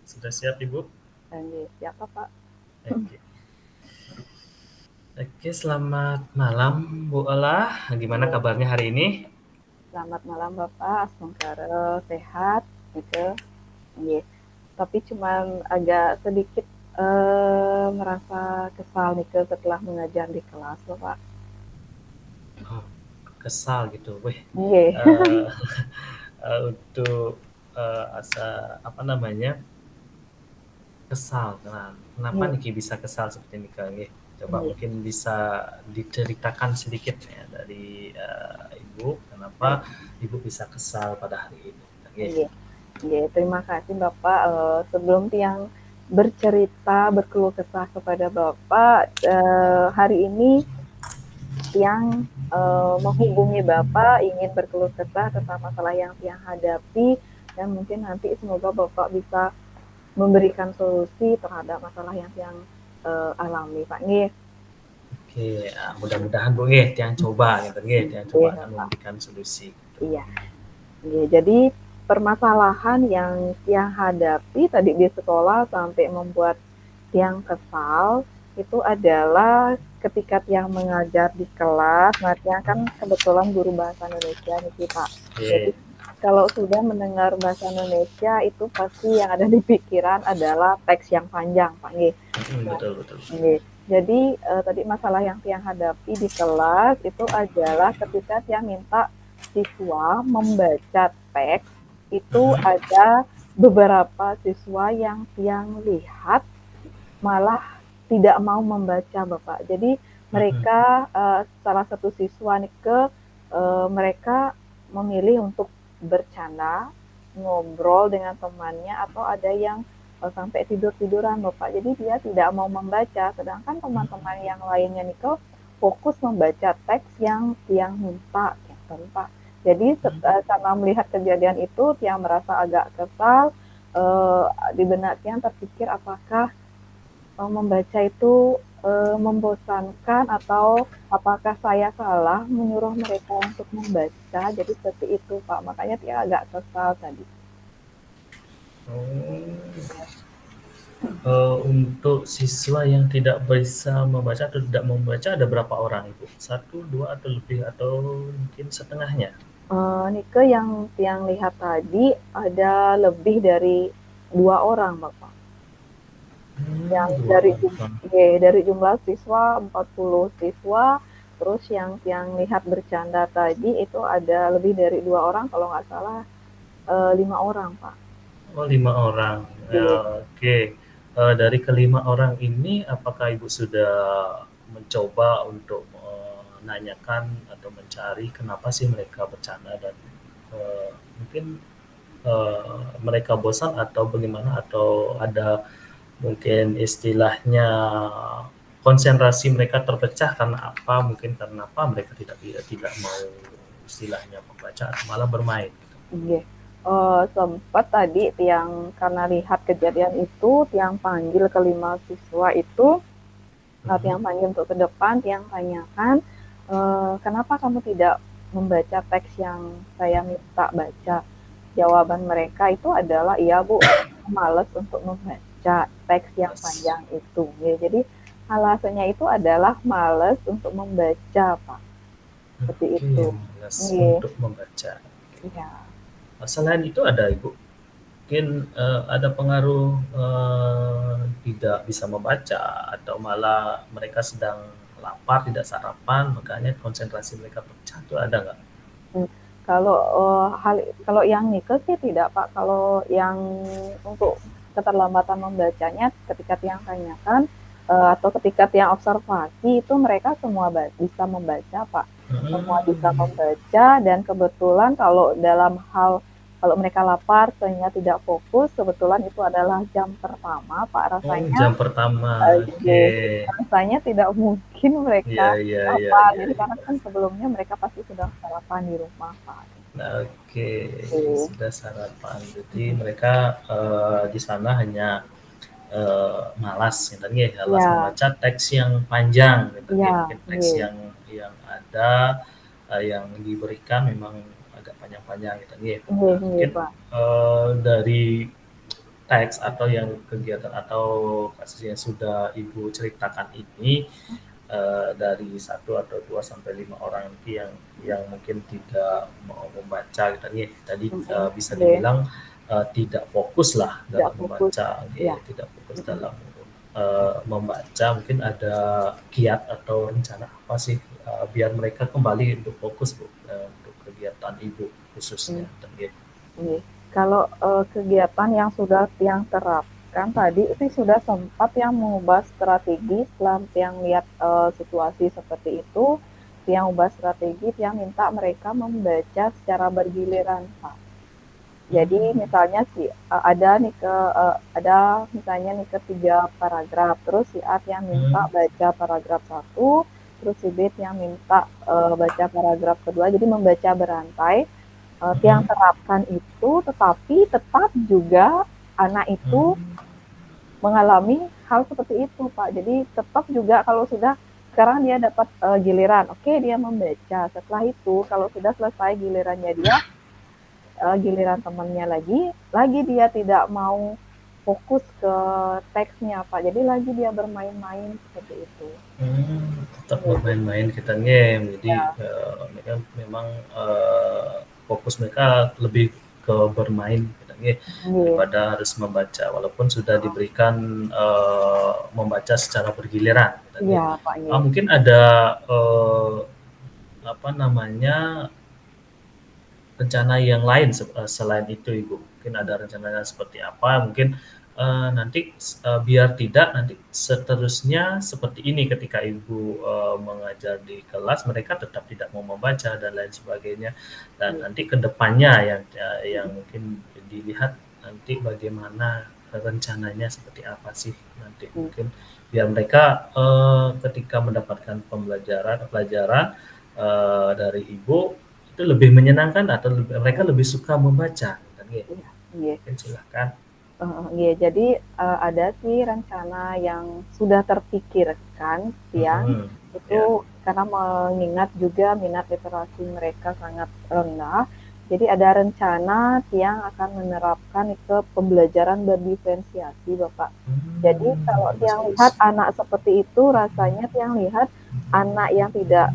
Sudah siap Ibu? Nggih, siapa, Pak? Oke. Oke, selamat malam Bu Olah. Gimana Iya, kabarnya hari ini? selamat malam Bapak, semoga sehat gitu. Nggih, tapi cuman agak sedikit merasa kesal nih setelah mengajar di kelas, Bapak. Oh, kesal gitu. Wih, Nggih. eh, untuk asa apa namanya kesal. Nah, kenapa Nggih, Niki bisa kesal seperti ini Kang? Nggih, coba nggih. mungkin bisa diceritakan sedikit ya dari Ibu, Baik, kenapa Ibu bisa kesal pada hari ini? Nggih. nggih. Nggih, terima kasih Bapak, sebelum Tiang bercerita, berkeluh kesah kepada Bapak, hari ini Tiang menghubungi Bapak ingin berkeluh kesah tentang masalah yang Tiang hadapi dan mungkin nanti semoga Bapak bisa memberikan solusi terhadap masalah yang Tiang alami, Pak. Nggih. Oke, mudah-mudahan Bu nggih yang coba gitu nggih, yang coba Nggih, akan Bapak. memberikan solusi gitu. Iya. Nggih, jadi permasalahan yang Tiang hadapi tadi di sekolah sampai membuat Tiang kesal itu adalah ketika Tiang mengajar di kelas, nah Tiang kan kebetulan guru bahasa Indonesia nih Pak. Jadi Oke. kalau sudah mendengar bahasa Indonesia itu pasti yang ada di pikiran adalah teks yang panjang, Pak. Nggih. Nah, Betul betul. nggih. Jadi tadi masalah yang Tiang hadapi di kelas itu adalah ketika Tiang minta siswa membaca teks itu ada beberapa siswa yang Tiang lihat malah tidak mau membaca Bapak. Jadi mereka salah satu siswa nih mereka memilih untuk bercanda, ngobrol dengan temannya atau ada yang sampai tidur-tiduran Bapak. Jadi dia tidak mau membaca, sedangkan teman-teman yang lainnya nih fokus membaca teks yang minta gitu Pak. Jadi karena melihat kejadian itu, Tiang merasa agak kesal. Di benak Tiang terpikir apakah membaca itu membosankan atau apakah saya salah menyuruh mereka untuk membaca? Jadi seperti itu, Pak. Makanya dia agak kesal tadi. Oh, untuk siswa yang tidak bisa membaca atau tidak membaca ada berapa orang Ibu? Satu, dua, atau lebih, atau mungkin setengahnya? Nike yang lihat tadi ada lebih dari 2 orang, Bapak. Yang Dua orang. dari jumlah siswa 40 siswa, terus yang lihat bercanda tadi itu ada lebih dari 2 orang, kalau nggak salah 5 orang, Pak. Oh, lima orang. Iya. Oke. Dari kelima orang ini, apakah Ibu sudah mencoba untuk menanyakan atau mencari kenapa sih mereka bercanda dan mungkin mereka bosan atau bagaimana atau ada mungkin istilahnya konsentrasi mereka terpecah karena apa? Mungkin karena apa mereka tidak tidak tidak mau istilahnya membaca atau malah bermain gitu. Iya. Sempat tadi yang karena lihat kejadian itu, yang panggil kelima siswa itu, Mhm. yang panggil untuk ke depan, yang tanyakan, kenapa kamu tidak membaca teks yang saya minta baca? Jawaban mereka itu adalah, iya Bu, saya malas untuk membaca teks yang Mas, panjang itu. Ya, jadi alasannya itu adalah malas untuk membaca, Pak. Seperti oke, itu. malas Iya, untuk membaca. iya, Selain itu ada Ibu, mungkin ada pengaruh tidak bisa membaca atau malah mereka sedang lapar tidak sarapan makanya konsentrasi mereka pecah itu ada nggak? hmm. Kalau kalau yang nikel sih tidak Pak. Kalau yang untuk keterlambatan membacanya ketika tiang tanyakan atau ketika tiang observasi itu mereka semua bisa membaca Pak. Semua bisa Hmm. membaca dan kebetulan kalau dalam hal kalau mereka lapar sehingga tidak fokus, kebetulan itu adalah jam pertama Pak Oh, rasanya. jam pertama, oke. Jadi rasanya tidak mungkin Iya, mereka iya, iya, lapar. iya, Jadi karena iya. kan sebelumnya mereka pasti sudah sarapan di rumah, Pak. Nah, oke, Oke. sudah sarapan. Jadi mereka di sana hanya malas, gitu, ya, malas Iya, membaca teks yang panjang, gitu, ya. iya, Mungkin teks iya, yang ada yang diberikan memang agak panjang-panjang, gitu, ya. iya, Nah, iya, mungkin Pak. dari teks atau yang kegiatan atau kasus yang sudah Ibu ceritakan ini dari 1 atau 2 sampai 5 orang nanti yang mungkin tidak mau membaca gitu nih. Tadi bisa Nggih, dibilang tidak fokus lah tidak dalam fokus. membaca, Ya, tidak fokus mhm, dalam membaca. Mungkin ada kiat atau rencana apa sih biar mereka kembali untuk fokus Bu, untuk kegiatan Ibu khususnya mmm, gitu. nggih. Kalau, kegiatan yang sudah Tiang terapkan tadi itu sudah sempat yang mengubah strategi setelah Tiang lihat, situasi seperti itu, Tiang ubah strategi, Tiang minta mereka membaca secara bergiliran, Pak. Jadi Hmm. misalnya ada nih ada misalnya nih ke 3 paragraf, terus si A yang minta Hmm. baca paragraf satu, terus si B yang minta baca paragraf kedua, jadi membaca berantai. Yang Hmm. terapkan itu, tetapi tetap juga anak itu Hmm. mengalami hal seperti itu, Pak. Jadi tetap juga kalau sudah sekarang dia dapat giliran, oke dia membaca. Setelah itu kalau sudah selesai gilirannya dia, giliran temannya lagi dia tidak mau fokus ke teksnya, Pak. Jadi lagi dia bermain-main seperti itu. Tetap Gitu. bermain-main kita game. Jadi Ya, mereka memang fokus mereka lebih ke bermain kita game iya, daripada harus membaca. Walaupun sudah diberikan membaca secara bergiliran kita iya, game. Pak. Iya. Mungkin ada apa namanya rencana yang lain selain itu Ibu? Mungkin ada rencananya seperti apa? Mungkin nanti biar tidak nanti seterusnya seperti ini ketika Ibu mengajar di kelas mereka tetap tidak mau membaca dan lain sebagainya. Dan Iya. nanti ke depannya yang mungkin dilihat nanti bagaimana rencananya seperti apa sih nanti Iya. mungkin biar mereka ketika mendapatkan pelajaran dari Ibu itu lebih menyenangkan atau mereka lebih suka membaca kan gitu. Iya. Iya. Mungkin silahkan. Iya, jadi ada sih rencana yang sudah terpikirkan siang Mhm. itu Ya. karena mengingat juga minat literasi mereka sangat rendah. Jadi ada rencana tiang akan menerapkan ke pembelajaran berdiferensiasi, Bapak. Jadi kalau Bagus tiang lihat bagus. anak seperti itu, rasanya tiang lihat anak yang tidak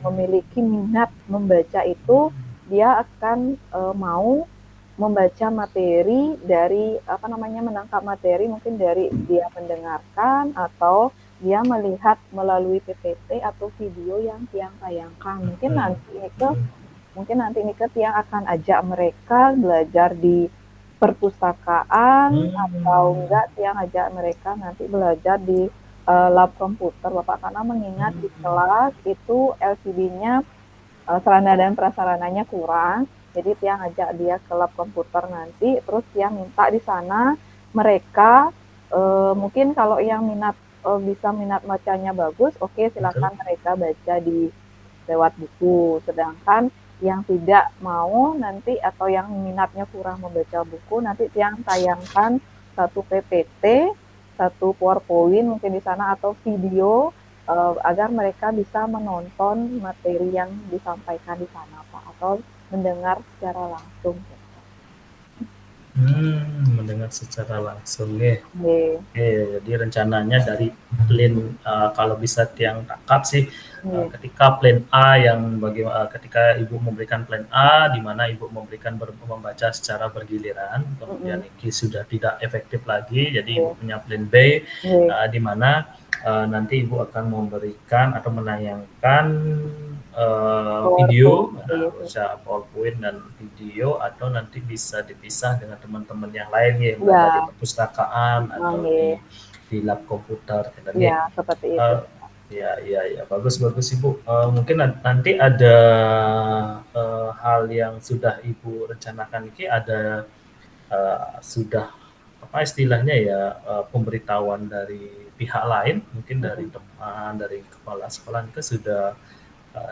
memiliki minat membaca itu dia akan mau membaca materi dari apa namanya menangkap materi mungkin dari dia mendengarkan atau dia melihat melalui PPT atau video yang tiang tayangkan. Mhm. Mhm. Mungkin nanti Nike tiang akan ajak mereka belajar di perpustakaan atau Mmm. enggak tiang ajak mereka nanti belajar di lab komputer Bapak karena mengingat di Mhm. kelas itu LCD-nya sarana dan prasarananya kurang. Jadi Tiang ngajak dia ke lab komputer nanti, terus Tiang minta di sana mereka mungkin kalau yang minat bisa minat bacanya bagus, oke Betul. silakan mereka baca di lewat buku. Sedangkan yang tidak mau nanti atau yang minatnya kurang membaca buku, nanti Tiang tayangkan satu PPT, satu PowerPoint mungkin di sana atau video agar mereka bisa menonton materi yang disampaikan di sana Pak atau mendengar secara langsung. Mendengar secara langsung ya. Oke, Jadi rencananya dari plan kalau bisa tiang tangkap sih oke, ketika plan A yang ketika Ibu memberikan plan A di mana Ibu memberikan membaca secara bergiliran, kemudian mm-mm, ini sudah tidak efektif lagi, jadi Ibu oke, punya plan B oke, di mana nanti Ibu akan memberikan atau menayangkan video, PowerPoint, oke, bisa PowerPoint dan video atau nanti bisa dipisah dengan teman-teman yang lain ya, belajar di ya, perpustakaan atau oke, di lab komputer gitu ya nih. seperti itu. Uh, ya bagus bagus Ibu. Mungkin nanti ada hal yang sudah Ibu rencanakan ini ada sudah apa istilahnya ya pemberitahuan dari pihak lain, mungkin dari Mm-mm, teman, dari kepala sekolah itu sudah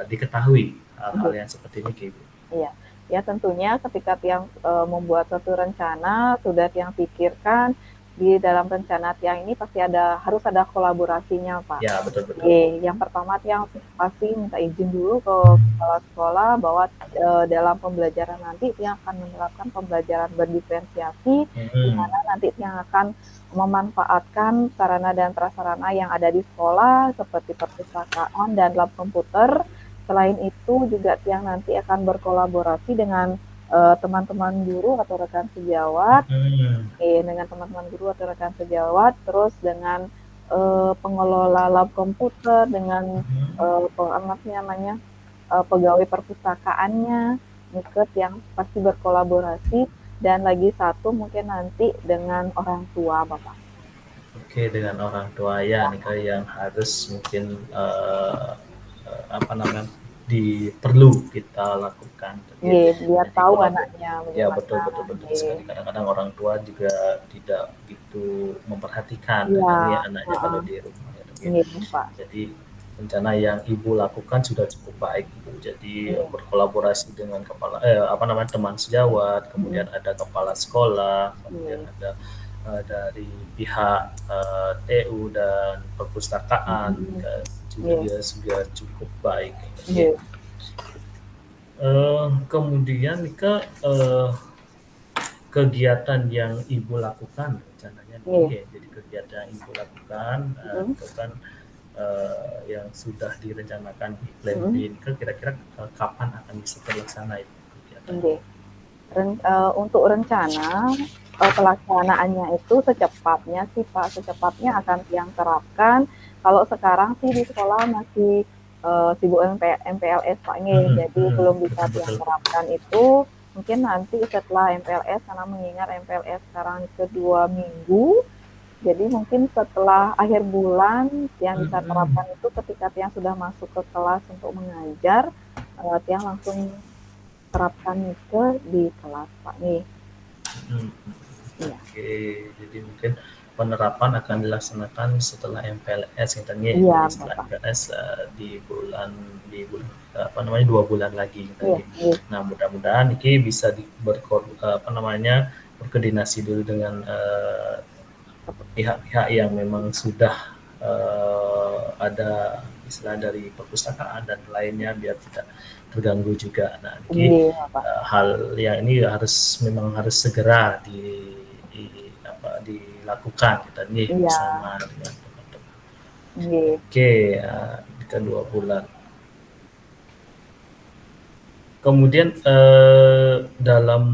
diketahui hal-hal oke. yang seperti ini Ibu. Iya, ya tentunya ketika Tiang membuat suatu rencana, sudah Tiang pikirkan, di dalam rencana tiang ini pasti harus ada kolaborasinya, Pak. Ya, betul betul. Yang pertama tiang pasti minta izin dulu ke kepala sekolah bahwa dalam pembelajaran nanti tiang akan menerapkan pembelajaran berdiferensiasi, di mana nanti tiang akan memanfaatkan sarana dan prasarana yang ada di sekolah seperti perpustakaan dan lab komputer. Selain itu juga tiang nanti akan berkolaborasi dengan teman-teman guru atau rekan sejawat, dengan teman-teman guru atau rekan sejawat, terus dengan pengelola lab komputer, dengan pegawai perpustakaannya, ikut yang pasti berkolaborasi, dan lagi satu mungkin nanti dengan orang tua, Bapak. Oke, dengan orang tua ya, nih yang harus mungkin apa namanya perlu kita lakukan. Biar tahu anaknya ya bagaimana. betul sekali. Kadang-kadang orang tua juga tidak begitu memperhatikan anaknya kalau di rumah. Pak. Jadi rencana yang ibu lakukan sudah cukup baik, ibu. Jadi berkolaborasi dengan teman sejawat, kemudian ada kepala sekolah, kemudian ada dari pihak TU dan perpustakaan juga sudah cukup baik. Kemudian Nika, kegiatan yang ibu lakukan rencananya jadi kegiatan yang ibu lakukan itu kan yang sudah direncanakan di plan B, kira-kira kapan akan bisa terlaksana itu kegiatan? Untuk rencana pelaksanaannya itu secepatnya sih Pak, secepatnya akan tiang terapkan. Kalau sekarang sih di sekolah masih sibuk MPLS Pak jadi belum bisa tiang terapkan itu. Mungkin nanti setelah MPLS, karena mengingat MPLS sekarang ke 2 minggu, jadi mungkin setelah akhir bulan tiang bisa terapkan itu ketika tiang sudah masuk ke kelas untuk mengajar, tiang langsung terapkan di kelas Pak nih. Oke, jadi mungkin penerapan akan dilaksanakan setelah MPLS setelah MPLS di bulan 2 bulan lagi Nah, mudah-mudahan ini bisa berkoordinasi dulu dengan pihak-pihak yang memang sudah ada istilah dari perpustakaan dan lainnya biar tidak terganggu juga. Nah, hal yang ini memang harus segera dilakukan bersama dengan teman-teman. Oke, di 2 bulan. Kemudian dalam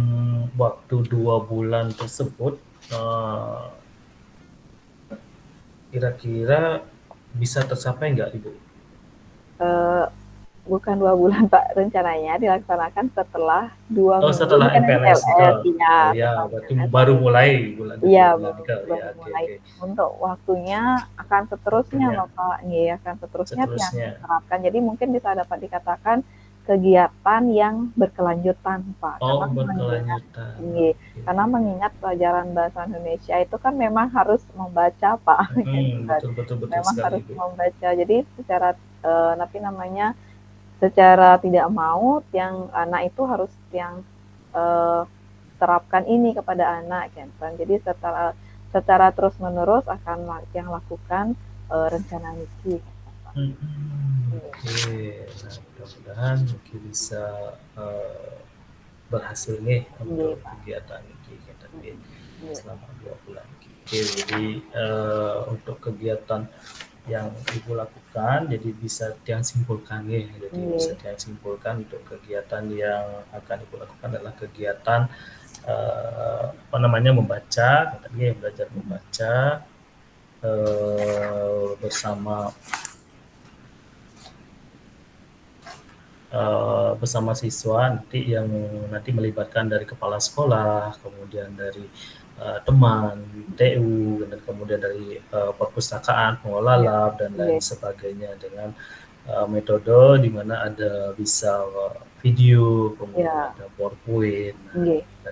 waktu 2 bulan tersebut kira-kira bisa tercapai nggak Ibu? Bukan 2 bulan Pak, rencananya dilaksanakan setelah 2 minggu. Setelah MPLS itu. Ya, berarti baru mulai bulan itu. Baru mulai. Untuk waktunya akan seterusnya Bapak, akan seterusnya yang diterapkan. Jadi mungkin bisa dapat dikatakan kegiatan yang berkelanjutan Pak. Karena mengingat pelajaran bahasa Indonesia itu kan memang harus membaca Pak. Betul memang sekali, harus membaca. Jadi secara tidak mau yang anak itu harus yang terapkan ini kepada anak kan. Jadi secara terus menerus akan yang lakukan rencana Niki. Oke, nah mudah-mudahan Niki bisa berhasil nih untuk kegiatan Niki selama 2 bulan. Oke, jadi untuk kegiatan yang Ibu lakukan, jadi bisa tiang simpulkan bisa tiang simpulkan untuk kegiatan yang akan Ibu lakukan adalah kegiatan membaca, belajar membaca bersama siswa yang nanti melibatkan dari kepala sekolah, kemudian dari teman TU, dan kemudian dari perpustakaan, pengelola lab dan lain sebagainya dengan metode di mana ada bisa video, kemudian ada PowerPoint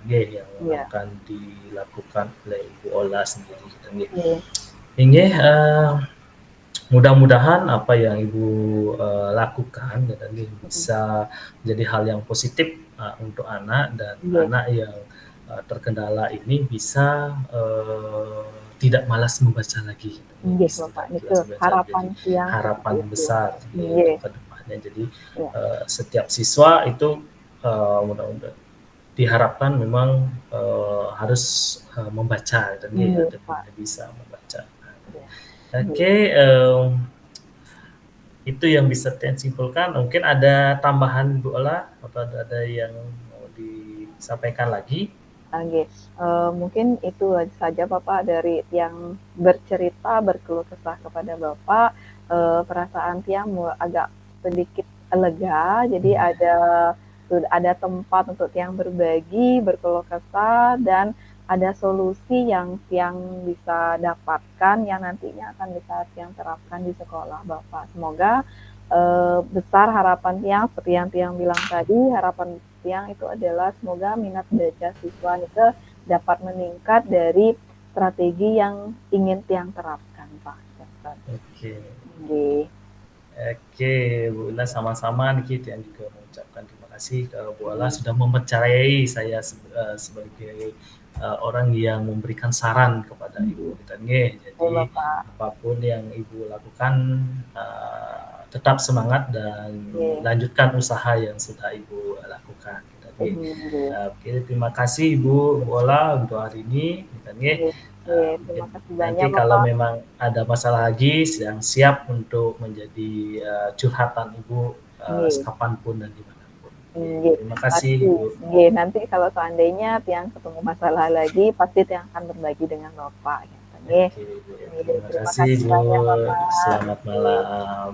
yang akan dilakukan oleh Ibu Ola sendiri. Ini mudah-mudahan apa yang Ibu lakukan bisa menjadi hal yang positif untuk anak dan anak yang terkendala ini bisa tidak malas membaca lagi gitu. Nggih lho Kak, Tidak niku malas membaca harapan jadi tiyang seperti harapan itu. besar untuk Nggih, ke depannya. Jadi iya, setiap siswa itu mudah-mudahan diharapkan memang harus membaca gitu ya, nggih dan Kak, bisa membaca. iya, nggih. Oke, itu yang bisa saya simpulkan. Mungkin ada tambahan Bu Ola atau ada yang mau disampaikan lagi? Oke, mungkin itu saja Bapak dari tiang bercerita, berkeluh kesah kepada Bapak, perasaan tiang agak sedikit lega, jadi Iya. ada tempat untuk tiang berbagi, berkeluh kesah, dan ada solusi yang tiang bisa dapatkan yang nantinya akan bisa tiang terapkan di sekolah Bapak. Semoga besar harapan tiang seperti yang tiang bilang tadi, harapan tiang itu adalah semoga minat baca siswa itu dapat meningkat dari strategi yang ingin tiang terapkan, Pak. Oke. Oke. Oke, Bu Ula sama-sama nih kita yang juga mengucapkan terima kasih ke Bu Ula Oke. sudah mempercayai saya sebagai orang yang memberikan saran kepada Ibu gitu. Oke, Jadi Bapak. apapun yang Ibu lakukan tetap semangat dan Oke. lanjutkan usaha yang sudah Ibu lakukan gitu. Oke. Oke, terima kasih Ibu Ola untuk hari ini gitu. Oke. Mungkin Terima kasih nanti banyak, kalau Bapak. memang ada masalah lagi yang siap untuk menjadi curhatan Ibu Oke. kapanpun dan dimanapun. Oke, Nggih, terima kasih pasti. Ibu. Nggih, nanti kalau seandainya tiang ketemu masalah lagi, pasti tiang akan berbagi dengan Bapak, gitu. Nggih. Oke, Ibu. Nggih, Terima terima kasih kasih Ibu. banyak, Bapak. Selamat Nggih. malam.